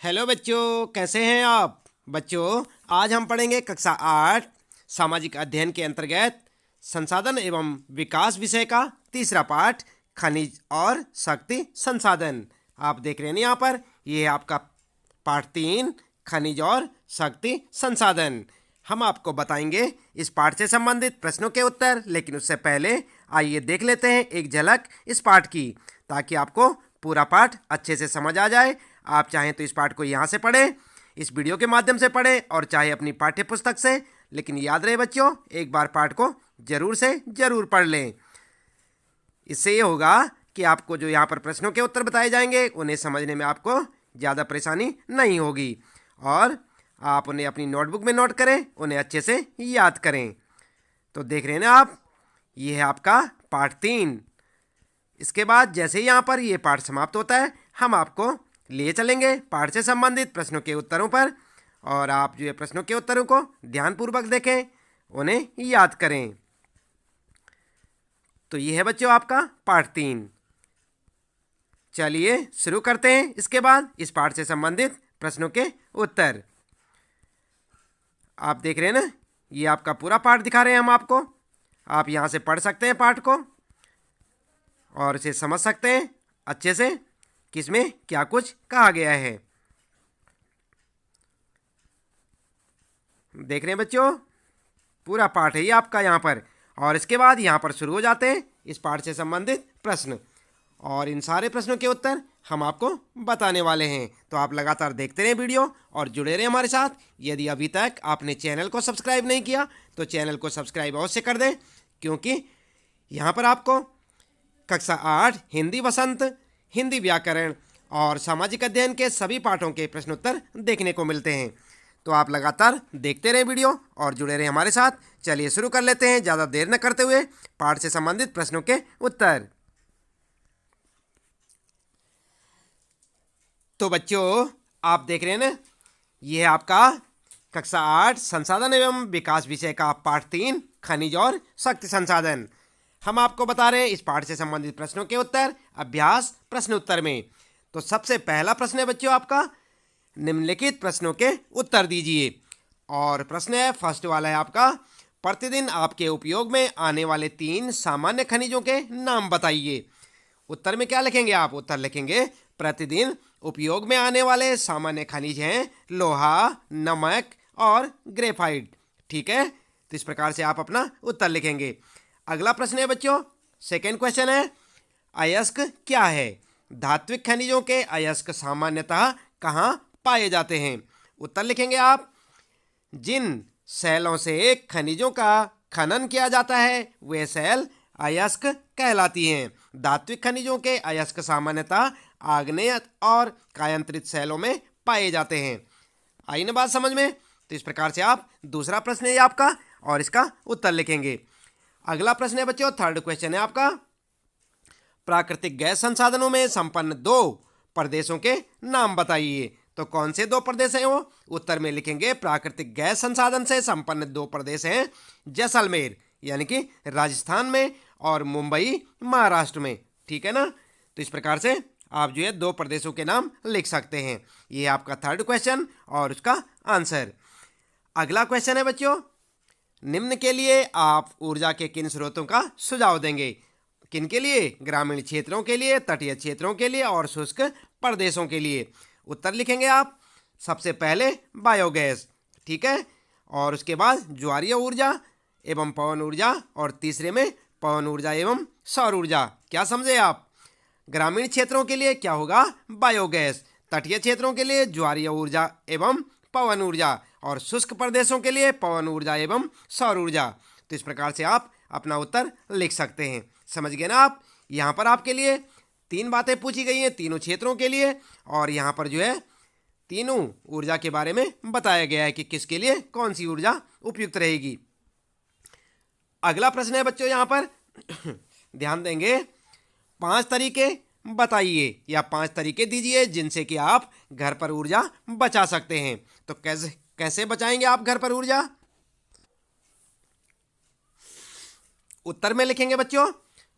Hello बच्चों, कैसे हैं आप। बच्चों, आज हम पढ़ेंगे कक्षा 8 सामाजिक अध्ययन के अंतर्गत संसाधन एवं विकास विषय का तीसरा पाठ खनिज और शक्ति संसाधन। आप देख रहे हैं यहाँ पर, ये है आपका पाठ 3 खनिज और शक्ति संसाधन। हम आपको बताएंगे इस पाठ से संबंधित प्रश्नों के उत्तर, लेकिन उससे पहले आइए देख लेते हैं एक झलक इस पाठ की, ताकि आपको पूरा पाठ अच्छे से समझ आ जाए। आप चाहें तो इस पाठ को यहाँ से पढ़ें, इस वीडियो के माध्यम से पढ़ें, और चाहे अपनी पाठ्य पुस्तक से। लेकिन याद रहे बच्चों, एक बार पाठ को जरूर से जरूर पढ़ लें। इससे ये होगा कि आपको जो यहाँ पर प्रश्नों के उत्तर बताए जाएंगे उन्हें समझने में आपको ज़्यादा परेशानी नहीं होगी, और आप उन्हें अपनी नोटबुक में नोट करें, उन्हें अच्छे से याद करें। तो देख रहे हैं ना आप, ये है आपका पाठ 3। इसके बाद जैसे ही यहाँ पर ये पाठ समाप्त होता है, हम आपको ले चलेंगे पाठ से संबंधित प्रश्नों के उत्तरों पर, और आप जो है प्रश्नों के उत्तरों को ध्यानपूर्वक देखें, उन्हें याद करें। तो ये है बच्चों आपका पाठ 3। चलिए शुरू करते हैं इसके बाद इस पाठ से संबंधित प्रश्नों के उत्तर। आप देख रहे हैं ना, ये आपका पूरा पाठ दिखा रहे हैं हम आपको। आप यहाँ से पढ़ सकते हैं पाठ को और इसे समझ सकते हैं अच्छे से कि इसमें क्या कुछ कहा गया है। देख रहे हैं बच्चों, पूरा पाठ है ये आपका यहाँ पर। और इसके बाद यहाँ पर शुरू हो जाते हैं इस पाठ से संबंधित प्रश्न, और इन सारे प्रश्नों के उत्तर हम आपको बताने वाले हैं। तो आप लगातार देखते रहें वीडियो और जुड़े रहें हमारे साथ। यदि अभी तक आपने चैनल को सब्सक्राइब नहीं किया तो चैनल को सब्सक्राइब अवश्य कर दें, क्योंकि यहाँ पर आपको कक्षा 8 हिंदी वसंत, हिंदी व्याकरण और सामाजिक अध्ययन के सभी पाठों के प्रश्नोत्तर देखने को मिलते हैं। तो आप लगातार देखते रहें वीडियो और जुड़े रहें हमारे साथ। चलिए शुरू कर लेते हैं ज़्यादा देर न करते हुए पाठ से संबंधित प्रश्नों के उत्तर। तो बच्चों, आप देख रहे हैं ना, ये है आपका कक्षा 8 संसाधन एवं विकास विषय का पाठ 3 खनिज और शक्ति संसाधन। हम आपको बता रहे हैं इस पाठ से संबंधित प्रश्नों के उत्तर अभ्यास प्रश्न उत्तर में। तो सबसे पहला प्रश्न है बच्चों आपका, निम्नलिखित प्रश्नों के उत्तर दीजिए। और प्रश्न है फर्स्ट वाला है आपका, प्रतिदिन आपके उपयोग में आने वाले 3 सामान्य खनिजों के नाम बताइए। उत्तर में क्या लिखेंगे आप? उत्तर लिखेंगे प्रतिदिन उपयोग में आने वाले सामान्य खनिज हैं लोहा, नमक और ग्रेफाइट। ठीक है, तो इस प्रकार से आप अपना उत्तर लिखेंगे। अगला प्रश्न है बच्चों, सेकेंड क्वेश्चन है, अयस्क क्या है? धात्विक खनिजों के अयस्क सामान्यतः कहाँ पाए जाते हैं? उत्तर लिखेंगे आप, जिन सेलों से खनिजों का खनन किया जाता है वे सेल अयस्क कहलाती हैं। धात्विक खनिजों के अयस्क सामान्यतः आग्नेय और कायांतरित सेलों में पाए जाते हैं। आई ना बात समझ में? तो इस प्रकार से आप दूसरा प्रश्न है आपका और इसका उत्तर लिखेंगे। अगला प्रश्न है बच्चों, थर्ड क्वेश्चन है आपका, प्राकृतिक गैस संसाधनों में संपन्न 2 प्रदेशों के नाम बताइए। तो कौन से 2 प्रदेश हैं वो? उत्तर में लिखेंगे प्राकृतिक गैस संसाधन से संपन्न 2 प्रदेश हैं जैसलमेर यानी कि राजस्थान में और मुंबई महाराष्ट्र में। ठीक है ना, तो इस प्रकार से आप जो है 2 प्रदेशों के नाम लिख सकते हैं। ये आपका थर्ड क्वेश्चन और उसका आंसर। अगला क्वेश्चन है बच्चों, निम्न के लिए आप ऊर्जा के किन स्रोतों का सुझाव देंगे? किन के लिए? ग्रामीण क्षेत्रों के लिए, तटीय क्षेत्रों के लिए और शुष्क प्रदेशों के लिए। उत्तर लिखेंगे आप, सबसे पहले बायोगैस, ठीक है, और उसके बाद ज्वारीय ऊर्जा एवं पवन ऊर्जा, और तीसरे में पवन ऊर्जा एवं सौर ऊर्जा। क्या समझे आप? ग्रामीण क्षेत्रों के लिए क्या होगा? बायोगैस, तटीय क्षेत्रों के लिए ज्वारीय ऊर्जा एवं पवन ऊर्जा, और शुष्क प्रदेशों के लिए पवन ऊर्जा एवं सौर ऊर्जा। तो इस प्रकार से आप अपना उत्तर लिख सकते हैं। समझ गए ना आप? यहाँ पर आपके लिए 3 बातें पूछी गई हैं तीनों क्षेत्रों के लिए, और यहाँ पर जो है तीनों ऊर्जा के बारे में बताया गया है कि किसके लिए कौन सी ऊर्जा उपयुक्त रहेगी। अगला प्रश्न है बच्चों यहाँ पर ध्यान देंगे, 5 तरीके बताइए या 5 तरीके दीजिए जिनसे कि आप घर पर ऊर्जा बचा सकते हैं। तो कैसे बचाएंगे आप घर पर ऊर्जा? उत्तर में लिखेंगे बच्चों,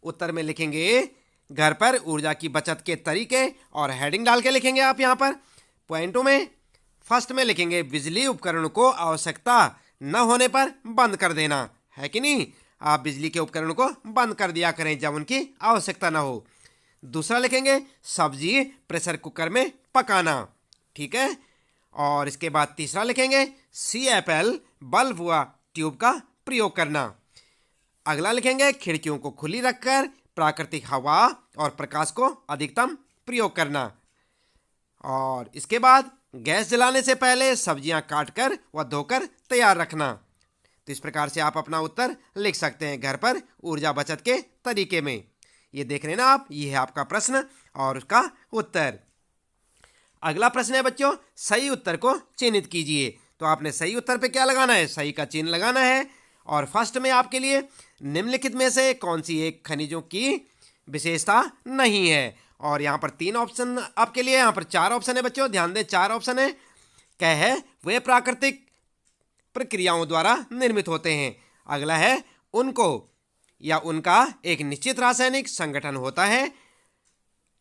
उत्तर में लिखेंगे घर पर ऊर्जा की बचत के तरीके, और हेडिंग डाल के लिखेंगे आप यहाँ पर। पॉइंटों में फर्स्ट में लिखेंगे बिजली उपकरण को आवश्यकता न होने पर बंद कर देना, है कि नहीं। आप बिजली के उपकरण को बंद कर दिया करें जब उनकी आवश्यकता ना हो। दूसरा लिखेंगे सब्जी प्रेशर कुकर में पकाना, ठीक है। और इसके बाद तीसरा लिखेंगे CFL बल्ब व ट्यूब का प्रयोग करना। अगला लिखेंगे खिड़कियों को खुली रखकर प्राकृतिक हवा और प्रकाश को अधिकतम प्रयोग करना। और इसके बाद गैस जलाने से पहले सब्जियां काटकर व धोकर तैयार रखना। तो इस प्रकार से आप अपना उत्तर लिख सकते हैं घर पर ऊर्जा बचत के तरीके में। ये देख रहे हैं ना आप, ये है आपका प्रश्न और उसका उत्तर। अगला प्रश्न है बच्चों, सही उत्तर को चिन्हित कीजिए। तो आपने सही उत्तर पे क्या लगाना है, सही का चिन्ह लगाना है। और फर्स्ट में आपके लिए निम्नलिखित में से कौन सी एक खनिजों की विशेषता नहीं है। और यहाँ पर 3 ऑप्शन आपके लिए, यहाँ पर 4 ऑप्शन है बच्चों, ध्यान दें 4 ऑप्शन है। क्या है, वे प्राकृतिक प्रक्रियाओं द्वारा निर्मित होते हैं। अगला है उनको या उनका एक निश्चित रासायनिक संगठन होता है।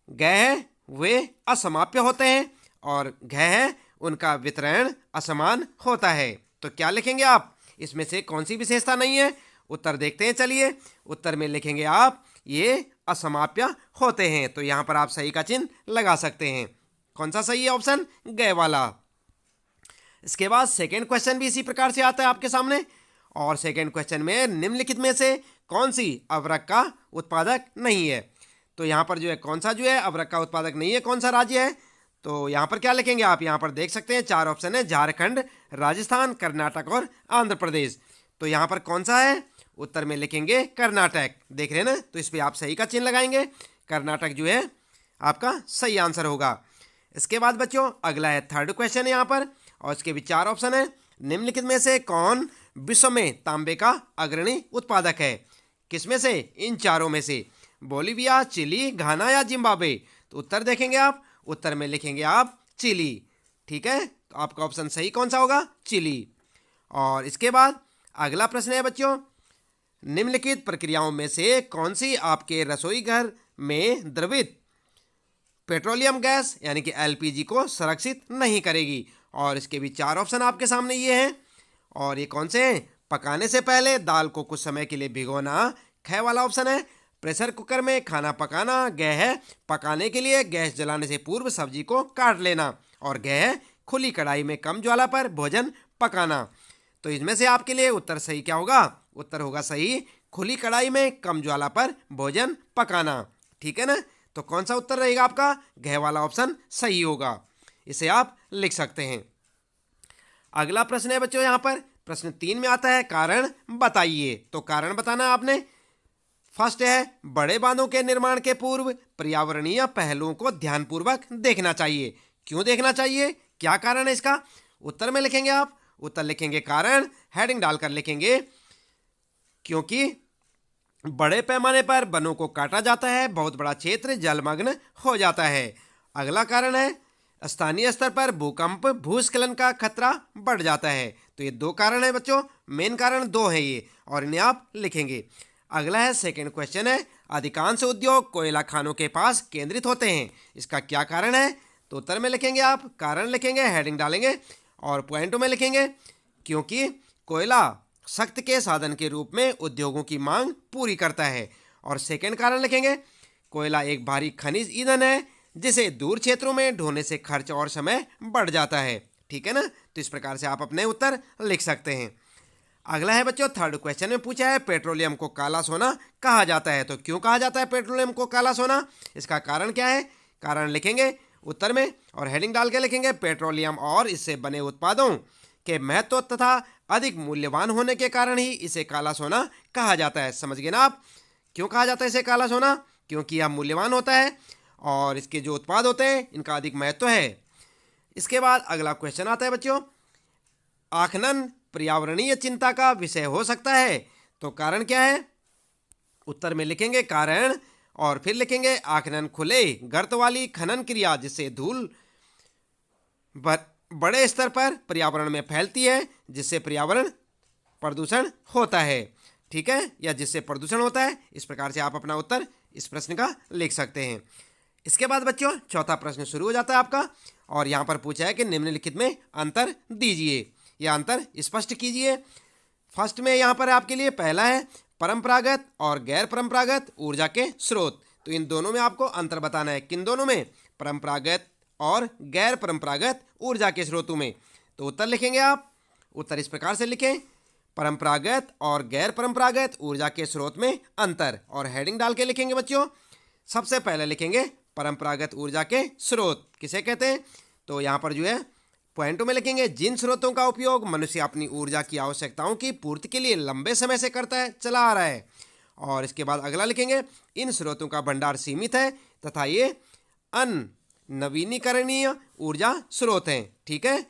ग है वे असमाप्य होते हैं। और घ है उनका वितरण असमान होता है। तो क्या लिखेंगे आप, इसमें से कौन सी विशेषता नहीं है। उत्तर देखते हैं, चलिए। उत्तर में लिखेंगे आप ये असमाप्य होते हैं। तो यहाँ पर आप सही का चिन्ह लगा सकते हैं। कौन सा सही है, ऑप्शन ग वाला। इसके बाद सेकेंड क्वेश्चन भी इसी प्रकार से आता है आपके सामने। और सेकेंड क्वेश्चन में निम्नलिखित में से कौन सी अवरक का उत्पादक नहीं है। तो यहाँ पर जो है कौन सा जो है अवरक का उत्पादक नहीं है, कौन सा राज्य है। तो यहाँ पर क्या लिखेंगे आप, यहाँ पर देख सकते हैं 4 ऑप्शन है, झारखंड, राजस्थान, कर्नाटक और आंध्र प्रदेश। तो यहाँ पर कौन सा है, उत्तर में लिखेंगे कर्नाटक। देख रहे हैं ना, तो इस पर आप सही का चिन्ह लगाएंगे। कर्नाटक जो है आपका सही आंसर होगा। इसके बाद बच्चों अगला है थर्ड क्वेश्चन है यहाँ पर, और इसके भी 4 ऑप्शन है। निम्नलिखित में से कौन विश्व में तांबे का अग्रणी उत्पादक है। किसमें से, इन चारों में से, बोलीविया, चिली, घाना या जिम्बाब्वे। तो उत्तर देखेंगे आप, उत्तर में लिखेंगे आप चिली, ठीक है। तो आपका ऑप्शन सही कौन सा होगा, चिली। और इसके बाद अगला प्रश्न है बच्चों, निम्नलिखित प्रक्रियाओं में से कौन सी आपके रसोई घर में द्रवित पेट्रोलियम गैस यानी कि LPG को संरक्षित नहीं करेगी। और इसके भी 4 ऑप्शन आपके सामने ये हैं। और ये कौन से हैं, पकाने से पहले दाल को कुछ समय के लिए भिगोना, ख वाला ऑप्शन है। प्रेशर कुकर में खाना पकाना, ग है पकाने के लिए गैस जलाने से पूर्व सब्जी को काट लेना, और ग है खुली कढ़ाई में कम ज्वाला पर भोजन पकाना। तो इसमें से आपके लिए उत्तर सही क्या होगा, उत्तर होगा सही खुली कढ़ाई में कम ज्वाला पर भोजन पकाना, ठीक है ना। तो कौन सा उत्तर रहेगा आपका, घ वाला ऑप्शन सही होगा। इसे आप लिख सकते हैं। अगला प्रश्न है बच्चों, यहाँ पर प्रश्न 3 में आता है कारण बताइए। तो कारण बताना आपने। फर्स्ट है बड़े बांधों के निर्माण के पूर्व पर्यावरणीय पहलुओं को ध्यानपूर्वक देखना चाहिए। क्यों देखना चाहिए, क्या कारण है इसका। उत्तर में लिखेंगे आप, उत्तर लिखेंगे कारण, हेडिंग डालकर लिखेंगे क्योंकि बड़े पैमाने पर वनों को काटा जाता है, बहुत बड़ा क्षेत्र जलमग्न हो जाता है। अगला कारण है स्थानीय स्तर पर भूकंप भूस्खलन का खतरा बढ़ जाता है। तो ये 2 कारण है बच्चों, मेन कारण 2 है ये, और इन्हें आप लिखेंगे। अगला है सेकंड क्वेश्चन है, अधिकांश उद्योग कोयला खानों के पास केंद्रित होते हैं, इसका क्या कारण है। तो उत्तर में लिखेंगे आप, कारण लिखेंगे, हेडिंग डालेंगे और पॉइंटों में लिखेंगे क्योंकि कोयला सख्त के साधन के रूप में उद्योगों की मांग पूरी करता है। और सेकंड कारण लिखेंगे, कोयला एक भारी खनिज ईंधन है जिसे दूर क्षेत्रों में ढोने से खर्च और समय बढ़ जाता है, ठीक है ना। तो इस प्रकार से आप अपने उत्तर लिख सकते हैं। अगला है बच्चों थर्ड क्वेश्चन में पूछा है पेट्रोलियम को काला सोना कहा जाता है। तो क्यों कहा जाता है पेट्रोलियम को काला सोना, इसका कारण क्या है, कारण लिखेंगे उत्तर में और हेडिंग डाल के लिखेंगे पेट्रोलियम और इससे बने उत्पादों के महत्व तथा अधिक मूल्यवान होने के कारण ही इसे काला सोना कहा जाता है। समझ गए ना आप, क्यों कहा जाता है इसे काला सोना, क्योंकि यह मूल्यवान होता है और इसके जो उत्पाद होते हैं इनका अधिक महत्व है। इसके बाद अगला क्वेश्चन आता है बच्चों, आखनन पर्यावरणीय चिंता का विषय हो सकता है, तो कारण क्या है। उत्तर में लिखेंगे कारण और फिर लिखेंगे आखनन खुले गर्त वाली खनन क्रिया जिससे धूल बड़े स्तर पर पर्यावरण में फैलती है जिससे पर्यावरण प्रदूषण होता है, ठीक है, या जिससे प्रदूषण होता है। इस प्रकार से आप अपना उत्तर इस प्रश्न का लिख सकते हैं। इसके बाद बच्चों चौथा प्रश्न शुरू हो जाता है आपका, और यहाँ पर पूछा है कि निम्नलिखित में अंतर दीजिए या अंतर स्पष्ट कीजिए। फर्स्ट में यहाँ पर आपके लिए पहला है परंपरागत और गैर परंपरागत ऊर्जा के स्रोत। तो इन दोनों में आपको अंतर बताना है। किन दोनों में? परंपरागत और गैर परंपरागत ऊर्जा के स्रोतों में। तो उत्तर लिखेंगे आप। उत्तर इस प्रकार से लिखें, परंपरागत और गैर परंपरागत ऊर्जा के स्रोत में अंतर, और हेडिंग डाल के लिखेंगे बच्चों। सबसे पहले लिखेंगे परंपरागत ऊर्जा के स्रोत किसे कहते हैं। तो यहाँ पर जो है पॉइंटों में लिखेंगे, जिन स्रोतों का उपयोग मनुष्य अपनी ऊर्जा की आवश्यकताओं की पूर्ति के लिए लंबे समय से करता है, चला आ रहा है। और इसके बाद अगला लिखेंगे, इन स्रोतों का भंडार सीमित है तथा ये नवीनीकरणीय ऊर्जा स्रोत हैं। ठीक है।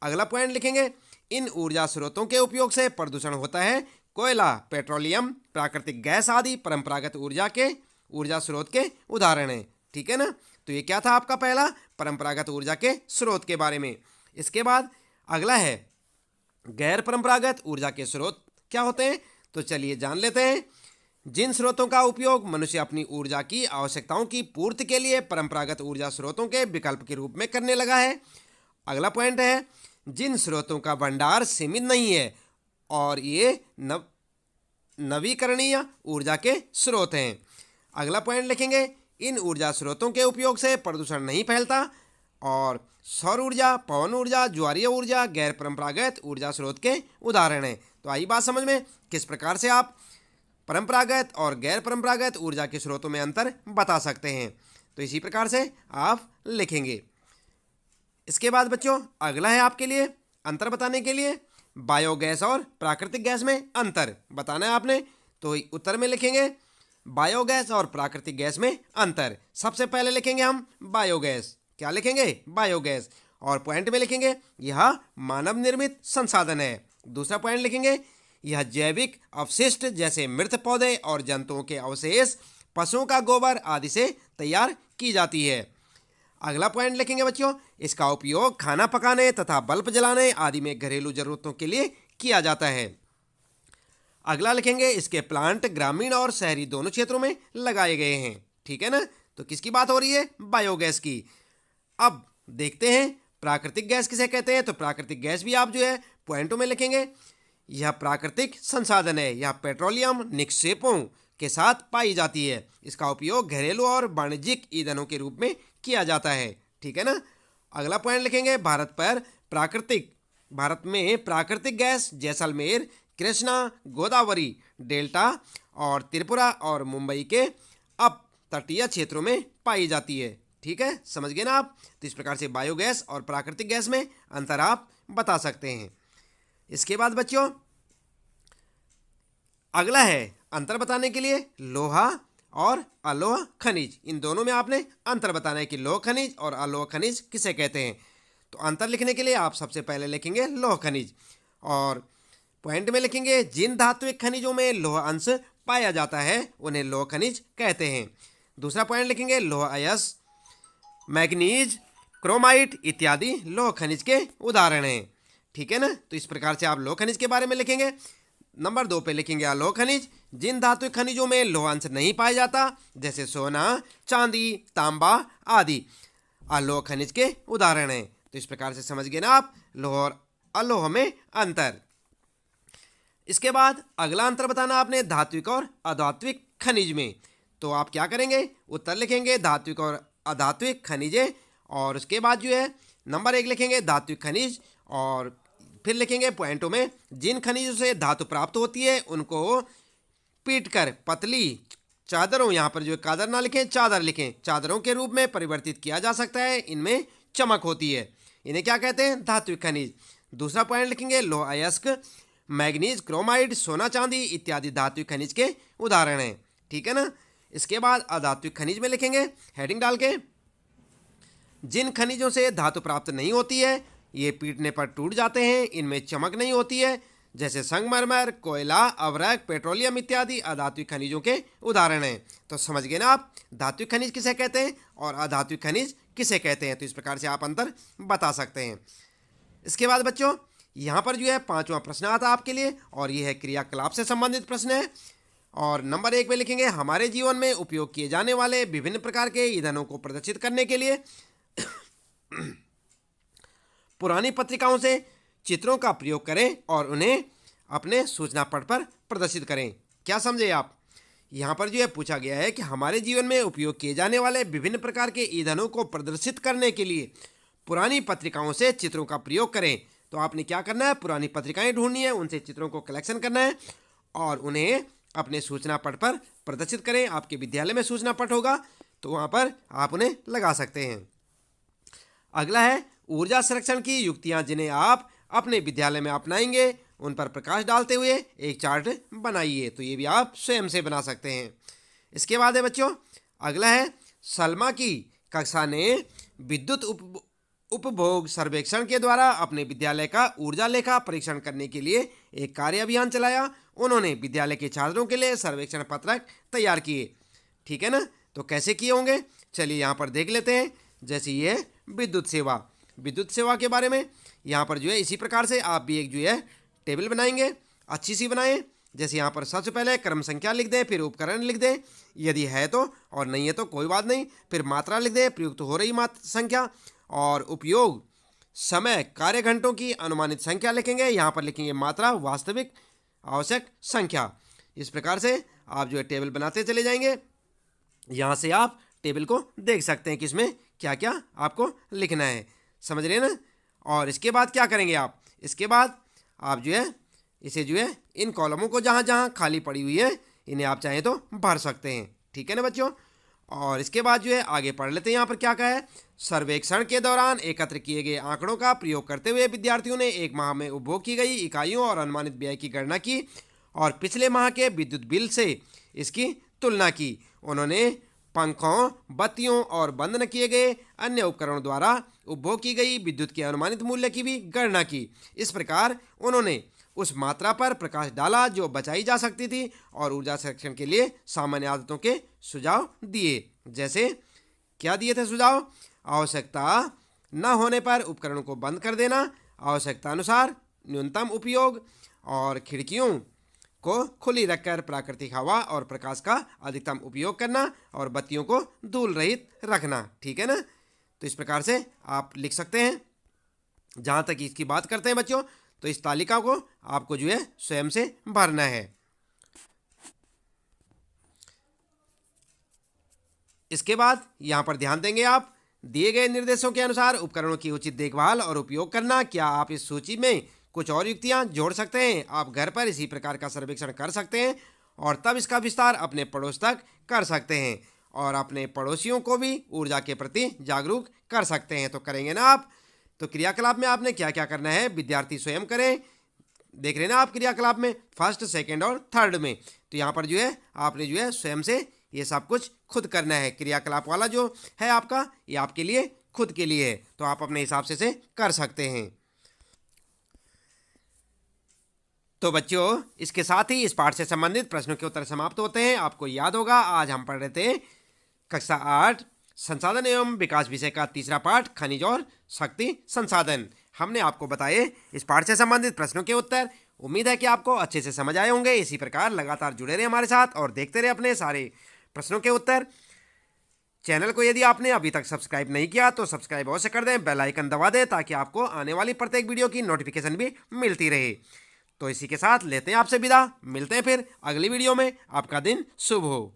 अगला पॉइंट लिखेंगे, इन ऊर्जा स्रोतों के उपयोग से प्रदूषण होता है। कोयला, पेट्रोलियम, प्राकृतिक गैस आदि परंपरागत ऊर्जा स्रोत के उदाहरण हैं। ठीक है ना। तो ये क्या था आपका पहला, परंपरागत ऊर्जा के स्रोत के बारे में। इसके बाद अगला है गैर परंपरागत ऊर्जा के स्रोत क्या होते हैं। तो चलिए जान लेते हैं। जिन स्रोतों का उपयोग मनुष्य अपनी ऊर्जा की आवश्यकताओं की पूर्ति के लिए परंपरागत ऊर्जा स्रोतों के विकल्प के रूप में करने लगा है। अगला पॉइंट है, जिन स्रोतों का भंडार सीमित नहीं है और ये नवीकरणीय ऊर्जा के स्रोत हैं। अगला पॉइंट लिखेंगे, इन ऊर्जा स्रोतों के उपयोग से प्रदूषण नहीं फैलता, और सौर ऊर्जा, पवन ऊर्जा, ज्वारीय ऊर्जा गैर परंपरागत ऊर्जा स्रोत के उदाहरण हैं। तो आई बात समझ में किस प्रकार से आप परंपरागत और गैर परंपरागत ऊर्जा के स्रोतों में अंतर बता सकते हैं। तो इसी प्रकार से आप लिखेंगे। इसके बाद बच्चों अगला है आपके लिए अंतर बताने के लिए, बायोगैस और प्राकृतिक गैस में अंतर बताना है आपने। तो उत्तर में लिखेंगे, बायोगैस और प्राकृतिक गैस में अंतर। सबसे पहले लिखेंगे हम बायोगैस। क्या लिखेंगे? बायोगैस। और पॉइंट में लिखेंगे, यह मानव निर्मित संसाधन है। दूसरा पॉइंट लिखेंगे, यह जैविक अवशिष्ट जैसे मृत पौधे और जंतुओं के अवशेष, पशुओं का गोबर आदि से तैयार की जाती है। अगला पॉइंट लिखेंगे बच्चों, इसका उपयोग खाना पकाने तथा बल्ब जलाने आदि में घरेलू जरूरतों के लिए किया जाता है। अगला लिखेंगे, इसके प्लांट ग्रामीण और शहरी दोनों क्षेत्रों में लगाए गए हैं। ठीक है ना। तो किसकी बात हो रही है? बायोगैस की। अब देखते हैं प्राकृतिक गैस किसे कहते हैं। तो प्राकृतिक गैस भी आप जो है पॉइंटों में लिखेंगे, यह प्राकृतिक संसाधन है। यह पेट्रोलियम निक्षेपों के साथ पाई जाती है। इसका उपयोग घरेलू और वाणिज्यिक ईंधनों के रूप में किया जाता है। ठीक है ना। अगला पॉइंट लिखेंगे, भारत में प्राकृतिक गैस जैसलमेर, कृष्णा, गोदावरी डेल्टा और त्रिपुरा और मुंबई के अप तटीय क्षेत्रों में पाई जाती है। ठीक है, समझ गए ना आप। तो इस प्रकार से बायोगैस और प्राकृतिक गैस में अंतर आप बता सकते हैं। इसके बाद बच्चों अगला है अंतर बताने के लिए लोहा और अलोह खनिज। इन दोनों में आपने अंतर बताना है कि लोह खनिज और अलोह खनिज किसे कहते हैं। तो अंतर लिखने के लिए आप सबसे पहले लिखेंगे लोह खनिज, और पॉइंट में लिखेंगे, जिन धात्विक खनिजों में लोह अंश पाया जाता है उन्हें लोह खनिज कहते हैं। दूसरा पॉइंट लिखेंगे, लोह अयस्क, मैग्नीज, क्रोमाइट इत्यादि लोह खनिज के उदाहरण हैं। ठीक है ना। तो इस प्रकार से आप लोह खनिज के बारे में लिखेंगे। नंबर 2 पे लिखेंगे अलोह खनिज, जिन धात्विक खनिजों में लोह अंश नहीं पाया जाता जैसे सोना, चांदी, तांबा आदि अलोह खनिज के उदाहरण हैं। तो इस प्रकार से समझ गए ना आप लोह और अलोह में अंतर। इसके बाद अगला अंतर बताना आपने धात्विक और अधात्विक खनिज में। तो आप क्या करेंगे? उत्तर लिखेंगे धात्विक और अधात्विक खनिजें, और उसके बाद जो है नंबर 1 लिखेंगे धात्विक खनिज, और फिर लिखेंगे पॉइंटों में, जिन खनिजों से धातु प्राप्त होती है उनको पीटकर पतली चादरों, यहाँ पर जो कादर ना लिखें चादर लिखें, चादरों के रूप में परिवर्तित किया जा सकता है। इनमें चमक होती है। इन्हें क्या कहते हैं? धात्विक खनिज। दूसरा पॉइंट लिखेंगे लोह अयस्क, मैग्नीज, क्रोमाइड, सोना, चांदी इत्यादि धात्विक खनिज के उदाहरण हैं। ठीक है ना। इसके बाद अधात्विक खनिज में लिखेंगे हेडिंग डाल के, जिन खनिजों से धातु प्राप्त नहीं होती है ये पीटने पर टूट जाते हैं, इनमें चमक नहीं होती है, जैसे संगमरमर, कोयला, अवरक, पेट्रोलियम इत्यादि अधात्विक खनिजों के उदाहरण हैं। तो समझ गए ना आप धात्विक खनिज किसे कहते हैं और अधात्विक खनिज किसे कहते हैं। तो इस प्रकार से आप अंतर बता सकते हैं। इसके बाद बच्चों यहाँ पर जो है 5वां प्रश्न आता है आपके लिए, और ये है क्रियाकलाप से संबंधित प्रश्न है। और नंबर 1 पे लिखेंगे हमारे जीवन में उपयोग किए जाने वाले विभिन्न प्रकार के ईंधनों को प्रदर्शित करने के लिए पुरानी पत्रिकाओं से चित्रों का प्रयोग करें और उन्हें अपने सूचना पट पर प्रदर्शित करें। क्या समझे आप? यहाँ पर जो है पूछा गया है कि हमारे जीवन में उपयोग किए जाने वाले विभिन्न प्रकार के ईंधनों को प्रदर्शित करने के लिए पुरानी पत्रिकाओं से चित्रों का प्रयोग करें। तो आपने क्या करना है, पुरानी पत्रिकाएं ढूंढनी है, उनसे चित्रों को कलेक्शन करना है और उन्हें अपने सूचना पट पर प्रदर्शित करें। आपके विद्यालय में सूचना पट होगा तो वहाँ पर आप उन्हें लगा सकते हैं। अगला है ऊर्जा संरक्षण की युक्तियाँ जिन्हें आप अपने विद्यालय में अपनाएंगे, उन पर प्रकाश डालते हुए एक चार्ट बनाइए। तो ये भी आप स्वयं से बना सकते हैं। इसके बाद है बच्चों, अगला है सलमा की कक्षा ने विद्युत उपभोग सर्वेक्षण के द्वारा अपने विद्यालय का ऊर्जा लेखा परीक्षण करने के लिए एक कार्य अभियान चलाया। उन्होंने विद्यालय के छात्रों के लिए सर्वेक्षण पत्रक तैयार किए। ठीक है ना? तो कैसे किए होंगे, चलिए यहाँ पर देख लेते हैं। जैसे ये विद्युत सेवा के बारे में यहाँ पर जो है इसी प्रकार से आप भी एक जो है टेबल बनाएंगे, अच्छी सी बनाएं। जैसे यहाँ पर सबसे पहले क्रम संख्या लिख दें, फिर उपकरण लिख दें यदि है तो, और नहीं है तो कोई बात नहीं, फिर मात्रा लिख दें, प्रयुक्त हो रही मात्रा संख्या, और उपयोग समय कार्य घंटों की अनुमानित संख्या लिखेंगे। यहाँ पर लिखेंगे मात्रा वास्तविक आवश्यक संख्या। इस प्रकार से आप जो है टेबल बनाते चले जाएंगे। यहाँ से आप टेबल को देख सकते हैं कि इसमें क्या क्या आपको लिखना है। समझ रहे हैं ना? और इसके बाद क्या करेंगे आप, इसके बाद आप जो है इसे जो है इन कॉलमों को जहाँ जहाँ खाली पड़ी हुई है इन्हें आप चाहें तो भर सकते हैं। ठीक है ना बच्चों? और इसके बाद जो है आगे पढ़ लेते हैं। यहाँ पर क्या कहा है, सर्वेक्षण के दौरान एकत्र किए गए आंकड़ों का प्रयोग करते हुए विद्यार्थियों ने एक माह में उपभोग की गई इकाइयों और अनुमानित व्यय की गणना की और पिछले माह के विद्युत बिल से इसकी तुलना की। उन्होंने पंखों, बत्तियों और बंद न किए गए अन्य उपकरणों द्वारा उपभोग की गई विद्युत के अनुमानित मूल्य की भी गणना की। इस प्रकार उन्होंने उस मात्रा पर प्रकाश डाला जो बचाई जा सकती थी और ऊर्जा संरक्षण के लिए सामान्य आदतों के सुझाव दिए। जैसे क्या दिए थे सुझाव? आवश्यकता न होने पर उपकरणों को बंद कर देना, आवश्यकता अनुसार न्यूनतम उपयोग, और खिड़कियों को खुली रखकर प्राकृतिक हवा और प्रकाश का अधिकतम उपयोग करना, और बत्तियों को धूल रहित रखना। ठीक है ना? तो इस प्रकार से आप लिख सकते हैं। जहाँ तक इसकी बात करते हैं बच्चों, तो इस तालिका को आपको जो है स्वयं से भरना है। इसके बाद यहाँ पर ध्यान देंगे आप, दिए गए निर्देशों के अनुसार उपकरणों की उचित देखभाल और उपयोग करना। क्या आप इस सूची में कुछ और युक्तियाँ जोड़ सकते हैं? आप घर पर इसी प्रकार का सर्वेक्षण कर सकते हैं और तब इसका विस्तार अपने पड़ोस तक कर सकते हैं और अपने पड़ोसियों को भी ऊर्जा के प्रति जागरूक कर सकते हैं। तो करेंगे ना आप? तो क्रियाकलाप में आपने क्या क्या करना है, विद्यार्थी स्वयं करें। देख रहे हैं ना आप क्रियाकलाप में फर्स्ट, सेकंड और थर्ड में। तो यहाँ पर जो है आपने जो है स्वयं से ये सब कुछ खुद करना है। क्रियाकलाप वाला जो है आपका, ये आपके लिए खुद के लिए है, तो आप अपने हिसाब से कर सकते हैं। तो बच्चों, इसके साथ ही इस पाठ से संबंधित प्रश्नों के उत्तर समाप्त होते हैं। आपको याद होगा आज हम पढ़ रहे थे कक्षा 8 संसाधन एवं विकास विषय का तीसरा पाठ खनिज और शक्ति संसाधन। हमने आपको बताए इस पाठ से संबंधित प्रश्नों के उत्तर। उम्मीद है कि आपको अच्छे से समझ आए होंगे। इसी प्रकार लगातार जुड़े रहे हमारे साथ और देखते रहे अपने सारे प्रश्नों के उत्तर। चैनल को यदि आपने अभी तक सब्सक्राइब नहीं किया तो सब्सक्राइब अवश्य कर दें, बेल आइकन दबा दें ताकि आपको आने वाली प्रत्येक वीडियो की नोटिफिकेशन भी मिलती रहे। तो इसी के साथ लेते हैं आपसे विदा। मिलते हैं फिर अगली वीडियो में। आपका दिन शुभ हो।